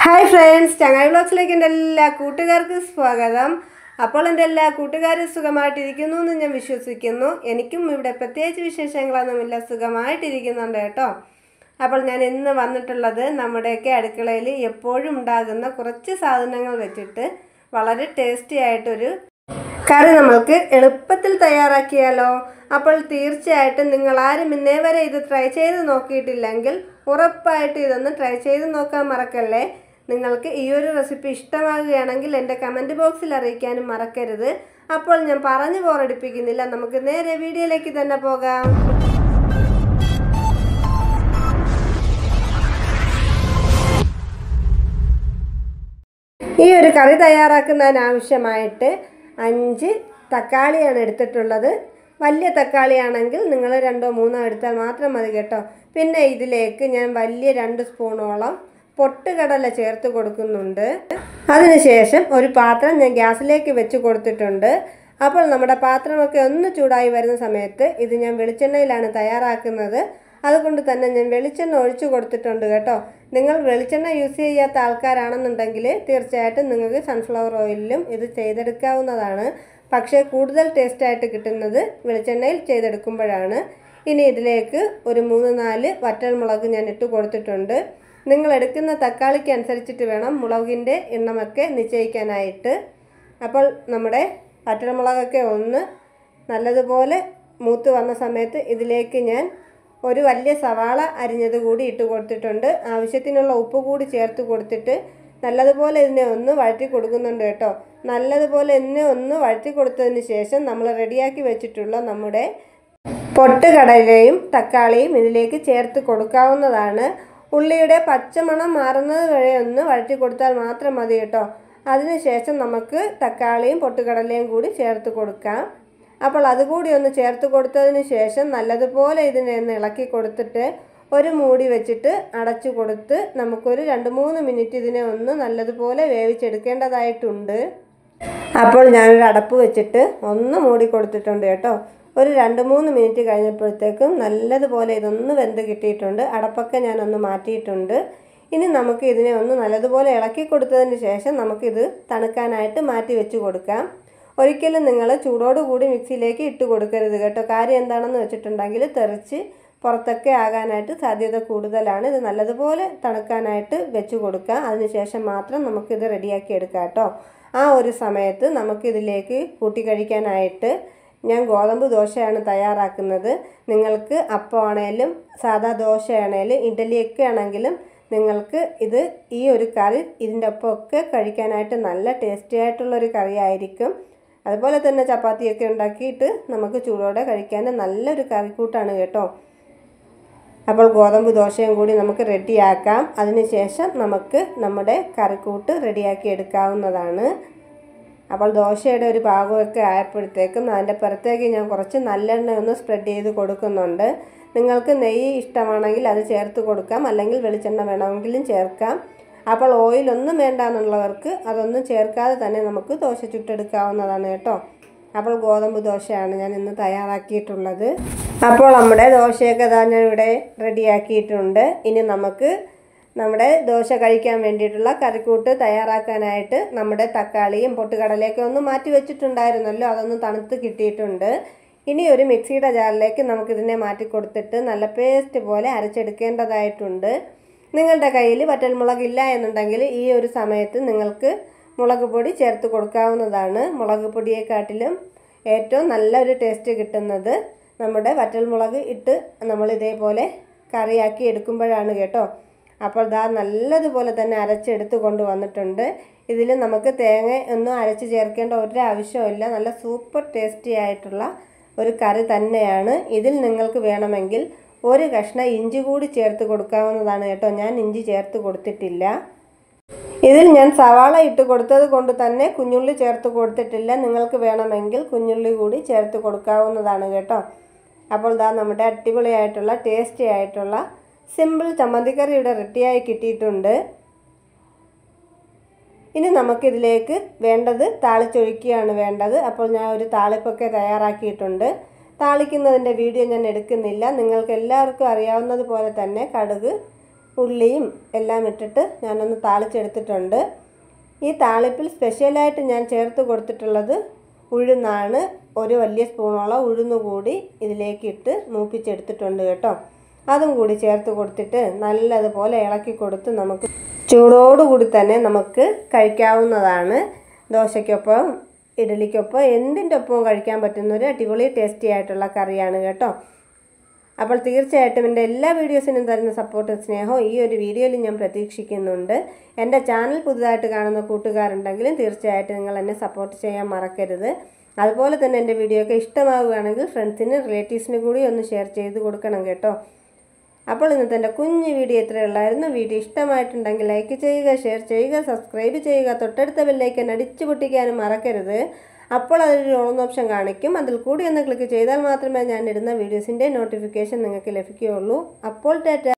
Hi friends, ചങ്ങായി വ്ളോഗ്സിലേക്ക് എൻ്റെ എല്ലാ കൂട്ടുകാർക്കും സ്വാഗതം. അപ്പോൾ എൻ്റെ എല്ലാ കൂട്ടുകാരും സുഖമായിട്ടിരിക്കുന്നു എന്ന് ഞാൻ വിശ്വസിക്കുന്നു. എനിക്കും ഇവിടെ പ്രത്യേകിച്ച് വിശേഷങ്ങളൊന്നുമില്ല, സുഖമായിട്ടിരിക്കുന്നുണ്ട് കേട്ടോ. അപ്പോൾ ഞാൻ ഇന്ന് വന്നിട്ടുള്ളത് നമ്മുടെയൊക്കെ അടുക്കളയിൽ എപ്പോഴും ഉണ്ടാകുന്ന കുറച്ച് സാധനങ്ങൾ വെച്ചിട്ട് വളരെ ടേസ്റ്റി ആയിട്ടൊരു കറി നമ്മൾക്ക് എളുപ്പത്തിൽ തയ്യാറാക്കിയാലോ. അപ്പോൾ തീർച്ചയായിട്ടും നിങ്ങൾ ആരും ഇന്നേ വരെ ഇത് ട്രൈ ചെയ്ത് നോക്കിയിട്ടില്ലെങ്കിൽ ഉറപ്പായിട്ട് ഇതൊന്ന് ട്രൈ ചെയ്ത് നോക്കാൻ മറക്കല്ലേ. നിങ്ങൾക്ക് ഈ ഒരു റെസിപ്പി ഇഷ്ടമാകുകയാണെങ്കിൽ എൻ്റെ കമൻറ്റ് ബോക്സിൽ അറിയിക്കാനും മറക്കരുത്. അപ്പോൾ ഞാൻ പറഞ്ഞു ബോറടിപ്പിക്കുന്നില്ല, നമുക്ക് നേരെ വീഡിയോയിലേക്ക് തന്നെ പോകാം. ഈ ഒരു കറി തയ്യാറാക്കുന്നതിനാവശ്യമായിട്ട് 5 തക്കാളിയാണ് എടുത്തിട്ടുള്ളത്. വലിയ തക്കാളിയാണെങ്കിൽ നിങ്ങൾ 2-3 എടുത്താൽ മാത്രം മതി കേട്ടോ. പിന്നെ ഇതിലേക്ക് ഞാൻ വലിയ 2 സ്പൂണോളം പൊട്ടുകടല ചേർത്ത് കൊടുക്കുന്നുണ്ട്. അതിനുശേഷം ഒരു പാത്രം ഞാൻ ഗ്യാസിലേക്ക് വെച്ച് കൊടുത്തിട്ടുണ്ട്. അപ്പോൾ നമ്മുടെ പാത്രമൊക്കെ ഒന്ന് ചൂടായി വരുന്ന സമയത്ത് ഇത് ഞാൻ വെളിച്ചെണ്ണയിലാണ് തയ്യാറാക്കുന്നത്. അതുകൊണ്ട് തന്നെ ഞാൻ വെളിച്ചെണ്ണ ഒഴിച്ചു കൊടുത്തിട്ടുണ്ട് കേട്ടോ. നിങ്ങൾ വെളിച്ചെണ്ണ യൂസ് ചെയ്യാത്ത ആൾക്കാരാണെന്നുണ്ടെങ്കിൽ തീർച്ചയായിട്ടും നിങ്ങൾക്ക് സൺഫ്ലവർ ഓയിലിലും ഇത് ചെയ്തെടുക്കാവുന്നതാണ്. പക്ഷേ കൂടുതൽ ടേസ്റ്റായിട്ട് കിട്ടുന്നത് വെളിച്ചെണ്ണയിൽ ചെയ്തെടുക്കുമ്പോഴാണ്. ഇനി ഇതിലേക്ക് ഒരു 3-4 വറ്റൽമുളക് ഞാൻ ഇട്ട് കൊടുത്തിട്ടുണ്ട്. നിങ്ങൾ എടുക്കുന്ന തക്കാളിക്ക് അനുസരിച്ചിട്ട് വേണം മുളകിൻ്റെ എണ്ണമൊക്കെ നിശ്ചയിക്കാനായിട്ട്. അപ്പോൾ നമ്മുടെ വറ്റൽമുളകൊക്കെ ഒന്ന് നല്ലതുപോലെ മൂത്ത് വന്ന സമയത്ത് ഇതിലേക്ക് ഞാൻ ഒരു വലിയ സവാള അരിഞ്ഞത് കൂടി ഇട്ട് കൊടുത്തിട്ടുണ്ട്. ആവശ്യത്തിനുള്ള ഉപ്പ് കൂടി ചേർത്ത് കൊടുത്തിട്ട് നല്ലതുപോലെ ഇതിനെ ഒന്ന് വഴറ്റി കൊടുക്കുന്നുണ്ട് കേട്ടോ. നല്ലതുപോലെ ഇതിനെ ഒന്ന് വഴറ്റി കൊടുത്തതിന് ശേഷം നമ്മൾ റെഡിയാക്കി വെച്ചിട്ടുള്ള നമ്മുടെ പൊട്ടുകടലയും തക്കാളിയും ഇതിലേക്ക് ചേർത്ത് കൊടുക്കാവുന്നതാണ്. ഉള്ളിയുടെ പച്ചമണം മാറുന്നത് വരെ ഒന്ന് വഴറ്റി കൊടുത്താൽ മാത്രം മതി കേട്ടോ. അതിനുശേഷം നമുക്ക് തക്കാളിയും പൊട്ടുകടലയും കൂടി ചേർത്ത് കൊടുക്കാം. അപ്പോൾ അതുകൂടി ഒന്ന് ചേർത്ത് കൊടുത്തതിന് ശേഷം നല്ലതുപോലെ ഇതിനെ ഒന്ന് ഇളക്കി കൊടുത്തിട്ട് ഒരു മൂടി വെച്ചിട്ട് അടച്ചു കൊടുത്ത് നമുക്കൊരു 2-3 മിനിറ്റ് ഇതിനെ ഒന്ന് നല്ലതുപോലെ വേവിച്ചെടുക്കേണ്ടതായിട്ടുണ്ട്. അപ്പോൾ ഞാനൊരു അടപ്പ് വെച്ചിട്ട് ഒന്ന് മൂടി കൊടുത്തിട്ടുണ്ട് കേട്ടോ. ഒരു 2-3 മിനിറ്റ് കഴിഞ്ഞപ്പോഴത്തേക്കും നല്ലതുപോലെ ഇതൊന്ന് വെന്ത് കിട്ടിയിട്ടുണ്ട്. അടപ്പൊക്കെ ഞാനൊന്ന് മാറ്റിയിട്ടുണ്ട്. ഇനി നമുക്ക് ഇതിനെ ഒന്ന് നല്ലതുപോലെ ഇളക്കി കൊടുത്തതിന് ശേഷം നമുക്കിത് തണുക്കാനായിട്ട് മാറ്റി വെച്ച് കൊടുക്കാം. ഒരിക്കലും നിങ്ങൾ ചൂടോടുകൂടി മിക്സിയിലേക്ക് ഇട്ട് കൊടുക്കരുത് കേട്ടോ. കാര്യം എന്താണെന്ന് വെച്ചിട്ടുണ്ടെങ്കിൽ തെറിച്ച് പുറത്തൊക്കെ ആകാനായിട്ട് സാധ്യത കൂടുതലാണ്. ഇത് നല്ലതുപോലെ തണുക്കാനായിട്ട് വെച്ച് കൊടുക്കുക. അതിനുശേഷം മാത്രം നമുക്കിത് റെഡിയാക്കി എടുക്കാം കേട്ടോ. ആ ഒരു സമയത്ത് നമുക്കിതിലേക്ക് കൂട്ടി കഴിക്കാനായിട്ട് ഞാൻ ഗോതമ്പ് ദോശയാണ് തയ്യാറാക്കുന്നത്. നിങ്ങൾക്ക് അപ്പമാണേലും സാധാ ദോശയാണേലും ഇഡ്ഡലിയൊക്കെ ആണെങ്കിലും നിങ്ങൾക്ക് ഈ ഒരു കറി ഇതിൻ്റെ ഒപ്പമൊക്കെ കഴിക്കാനായിട്ട് നല്ല ടേസ്റ്റി ആയിട്ടുള്ളൊരു കറിയായിരിക്കും. അതുപോലെ തന്നെ ചപ്പാത്തിയൊക്കെ ഉണ്ടാക്കിയിട്ട് നമുക്ക് ചൂടോടെ കഴിക്കാൻ നല്ലൊരു കറിക്കൂട്ടാണ് കേട്ടോ. അപ്പോൾ ഗോതമ്പ് ദോശയും കൂടി നമുക്ക് റെഡിയാക്കാം. അതിനുശേഷം നമുക്ക് നമ്മുടെ കറിക്കൂട്ട് റെഡിയാക്കി എടുക്കാവുന്നതാണ്. അപ്പോൾ ദോശയുടെ ഒരു ഭാഗമൊക്കെ ആയപ്പോഴത്തേക്കും അതിൻ്റെ പുറത്തേക്ക് ഞാൻ കുറച്ച് നല്ലെണ്ണ ഒന്ന് സ്പ്രെഡ് ചെയ്ത് കൊടുക്കുന്നുണ്ട്. നിങ്ങൾക്ക് നെയ്യ് ഇഷ്ടമാണെങ്കിൽ അത് ചേർത്ത് കൊടുക്കാം, അല്ലെങ്കിൽ വെളിച്ചെണ്ണ വേണമെങ്കിലും ചേർക്കാം. അപ്പോൾ ഓയിലൊന്നും വേണ്ട എന്നുള്ളവർക്ക് അതൊന്നും ചേർക്കാതെ തന്നെ നമുക്ക് ദോശ ചുട്ടെടുക്കാവുന്നതാണ് കേട്ടോ. അപ്പോൾ ഗോതമ്പ് ദോശയാണ് ഞാൻ ഇന്ന് തയ്യാറാക്കിയിട്ടുള്ളത്. അപ്പോൾ നമ്മുടെ ദോശയൊക്കെ ഞാൻ ഇവിടെ റെഡിയാക്കിയിട്ടുണ്ട്. ഇനി നമുക്ക് നമ്മുടെ ദോശ കഴിക്കാൻ വേണ്ടിയിട്ടുള്ള കറിക്കൂട്ട് തയ്യാറാക്കാനായിട്ട് നമ്മുടെ തക്കാളിയും പൊട്ടുകടലയൊക്കെ ഒന്ന് മാറ്റി വെച്ചിട്ടുണ്ടായിരുന്നല്ലോ, അതൊന്ന് തണുത്ത് കിട്ടിയിട്ടുണ്ട്. ഇനി ഒരു മിക്സിയുടെ ജാറിലേക്ക് നമുക്കിതിനെ മാറ്റി കൊടുത്തിട്ട് നല്ല പേസ്റ്റ് പോലെ അരച്ചെടുക്കേണ്ടതായിട്ടുണ്ട്. നിങ്ങളുടെ കയ്യിൽ വറ്റൽമുളക് ഇല്ല എന്നുണ്ടെങ്കിൽ ഈ ഒരു സമയത്ത് നിങ്ങൾക്ക് മുളക് പൊടി ചേർത്ത് കൊടുക്കാവുന്നതാണ്. മുളക് പൊടിയെക്കാട്ടിലും ഏറ്റവും നല്ലൊരു ടേസ്റ്റ് കിട്ടുന്നത് നമ്മുടെ വറ്റൽമുളക് ഇട്ട് നമ്മൾ ഇതേപോലെ കറിയാക്കി എടുക്കുമ്പോഴാണ് കേട്ടോ. അപ്പോൾ നല്ലതുപോലെ തന്നെ അരച്ചെടുത്ത് കൊണ്ടുവന്നിട്ടുണ്ട്. ഇതിൽ നമുക്ക് തേങ്ങ ഒന്നും അരച്ച് ചേർക്കേണ്ട ഒരാവശ്യമില്ല. നല്ല സൂപ്പർ ടേസ്റ്റി ആയിട്ടുള്ള ഒരു കറി തന്നെയാണ്. ഇതിൽ നിങ്ങൾക്ക് വേണമെങ്കിൽ ഒരു കഷ്ണം ഇഞ്ചി കൂടി ചേർത്ത് കൊടുക്കാവുന്നതാണ് കേട്ടോ. ഞാൻ ഇഞ്ചി ചേർത്ത് കൊടുത്തിട്ടില്ല. ഇതിൽ ഞാൻ സവാള ഇട്ട് കൊടുത്തത് കൊണ്ട് തന്നെ കുഞ്ഞുള്ളി ചേർത്ത് കൊടുത്തിട്ടില്ല. നിങ്ങൾക്ക് വേണമെങ്കിൽ കുഞ്ഞുള്ളി കൂടി ചേർത്ത് കൊടുക്കാവുന്നതാണ് കേട്ടോ. അപ്പോൾ നമ്മുടെ അടിപൊളിയായിട്ടുള്ള ടേസ്റ്റി ആയിട്ടുള്ള സിമ്പിൾ ചമ്മന്തിക്കറി ഇവിടെ റെഡിയായി കിട്ടിയിട്ടുണ്ട്. ഇനി നമുക്കിതിലേക്ക് വേണ്ടത് താളിച്ചൊഴിക്കുകയാണ് വേണ്ടത്. അപ്പോൾ ഞാൻ ഒരു താളിപ്പൊക്കെ തയ്യാറാക്കിയിട്ടുണ്ട്. താളിക്കുന്നതിൻ്റെ വീഡിയോ ഞാൻ എടുക്കുന്നില്ല. നിങ്ങൾക്ക് എല്ലാവർക്കും അറിയാവുന്നത് പോലെ തന്നെ കടുക് ഉള്ളിയും എല്ലാം ഇട്ടിട്ട് ഞാനൊന്ന് താളിച്ചെടുത്തിട്ടുണ്ട്. ഈ താളിപ്പിൽ സ്പെഷ്യലായിട്ട് ഞാൻ ചേർത്ത് കൊടുത്തിട്ടുള്ളത് ഉഴുന്നാണ്. ഒരു വലിയ സ്പൂണോളം ഉഴുന്ന് കൂടി ഇതിലേക്ക് ഇട്ട് മൂപ്പിച്ചെടുത്തിട്ടുണ്ട് കേട്ടോ. അതും കൂടി ചേർത്ത് കൊടുത്തിട്ട് നല്ലതുപോലെ ഇളക്കി കൊടുത്ത് നമുക്ക് ചൂടോടുകൂടി തന്നെ നമുക്ക് കഴിക്കാവുന്നതാണ്. ദോശയ്ക്കൊപ്പം ഇഡ്ഡലിക്കൊപ്പം എന്തിൻ്റെ ഒപ്പവും കഴിക്കാൻ പറ്റുന്നൊരു അടിപൊളി ടേസ്റ്റി ആയിട്ടുള്ള കറിയാണ് കേട്ടോ. അപ്പോൾ തീർച്ചയായിട്ടും എൻ്റെ എല്ലാ വീഡിയോസിനും തരുന്ന സപ്പോർട്ടും സ്നേഹവും ഈ ഒരു വീഡിയോയിൽ ഞാൻ പ്രതീക്ഷിക്കുന്നുണ്ട്. എൻ്റെ ചാനൽ പുതുതായിട്ട് കാണുന്ന കൂട്ടുകാരുണ്ടെങ്കിലും തീർച്ചയായിട്ടും നിങ്ങൾ എന്നെ സപ്പോർട്ട് ചെയ്യാൻ മറക്കരുത്. അതുപോലെ തന്നെ എൻ്റെ വീഡിയോ ഒക്കെ ഇഷ്ടമാവുകയാണെങ്കിൽ ഫ്രണ്ട്സിന് റിലേറ്റീവ്സിന് കൂടി ഒന്ന് ഷെയർ ചെയ്ത് കൊടുക്കണം കേട്ടോ. അപ്പോൾ ഇന്നത്തെ എൻ്റെ കുഞ്ഞു വീഡിയോ ഇത്രയേ ഉള്ളായിരുന്നു. വീഡിയോ ഇഷ്ടമായിട്ടുണ്ടെങ്കിൽ ലൈക്ക് ചെയ്യുക, ഷെയർ ചെയ്യുക, സബ്സ്ക്രൈബ് ചെയ്യുക. തൊട്ടടുത്ത ബെല്ലൈക്കൻ അടിച്ചു പൊട്ടിക്കാനും മറക്കരുത്. അപ്പോൾ അതിലൊരു ഓൺ ഓപ്ഷൻ കാണിക്കും. അതിൽ കൂടി ഒന്ന് ക്ലിക്ക് ചെയ്താൽ മാത്രമേ ഞാൻ ഇടുന്ന വീഡിയോസിൻ്റെ നോട്ടിഫിക്കേഷൻ നിങ്ങൾക്ക് ലഭിക്കുകയുള്ളൂ. അപ്പോൾ ടാറ്റ.